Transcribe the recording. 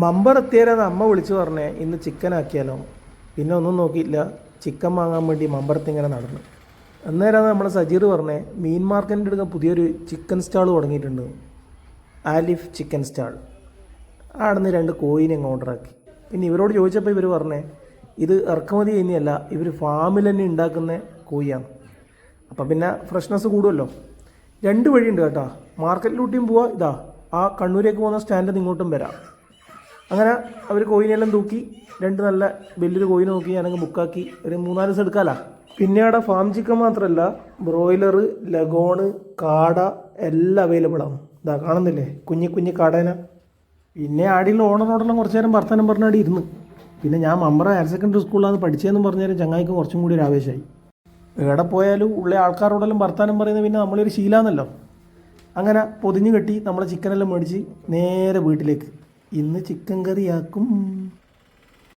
മമ്പർ എത്തിയാലും അമ്മ വിളിച്ചു പറഞ്ഞേ ഇന്ന് ചിക്കൻ ആക്കിയാലോ. പിന്നെ ഒന്നും നോക്കിയില്ല, ചിക്കൻ വാങ്ങാൻ വേണ്ടി മമ്പറത്ത് ഇങ്ങനെ നടന്നു. അന്നേരമാണ് നമ്മളെ സജീർ പറഞ്ഞേ മീൻ മാർക്കറ്റിൻ്റെ അടുക്ക പുതിയൊരു ചിക്കൻ സ്റ്റാൾ തുടങ്ങിയിട്ടുണ്ട്, ആലിഫ് ചിക്കൻ സ്റ്റാൾ. അവിടെ നിന്ന് 2 കോയിനെ അങ്ങ് ഓർഡറാക്കി. പിന്നെ ഇവരോട് ചോദിച്ചപ്പോൾ ഇവർ പറഞ്ഞേ ഇത് ഇറക്കുമതി ചെയ്യുന്നതല്ല, ഇവർ ഫാമിൽ തന്നെ ഉണ്ടാക്കുന്ന കോഴിയാണ്. അപ്പം പിന്നെ ഫ്രഷ്നെസ് കൂടുമല്ലോ. 2 വഴിയുണ്ട് കേട്ടോ, മാർക്കറ്റിലൂട്ടിയും പോവാം, ഇതാ ആ കണ്ണൂരേക്ക് പോകുന്ന സ്റ്റാൻഡിൽ ഇങ്ങോട്ടും വരാം. അങ്ങനെ അവർ കോയിനെല്ലാം തൂക്കി 2 നല്ല വലിയൊരു കോയിനെ നോക്കി ഞാനങ്ങ് ബുക്കാക്കി ഒരു 3-4 ദിവസം എടുക്കാമല്ലോ. പിന്നെ അവിടെ ഫാം ചിക്കൻ മാത്രമല്ല, ബ്രോയിലർ, ലഗോണ്, കാട എല്ലാം അവൈലബിൾ ആണ്. ഇതാ കാണുന്നില്ലേ കുഞ്ഞി കുഞ്ഞി കാടേന. പിന്നെ ആടിയുള്ള ഓണറോടെല്ലാം കുറച്ച് നേരം വർത്തമാനം പറഞ്ഞാടി ഇരുന്ന്. പിന്നെ ഞാൻ മമ്പറ ഹയർ സെക്കൻഡറി സ്കൂളിലാണ് പഠിച്ചതെന്ന് പറഞ്ഞാലും ചങ്ങായിക്ക് കുറച്ചും കൂടി ഒരു ആവേശമായി. എവിടെ പോയാലും ഉള്ള ആൾക്കാരോടെല്ലാം വർത്തമാനം പറയുന്നത് പിന്നെ നമ്മളൊരു ശീലമാണല്ലോ. അങ്ങനെ പൊതിഞ്ഞ് കെട്ടി നമ്മളെ ചിക്കനെല്ലാം മേടിച്ച് നേരെ വീട്ടിലേക്ക്. ഇന്ന് ചിക്കൻ കറിയാക്കും.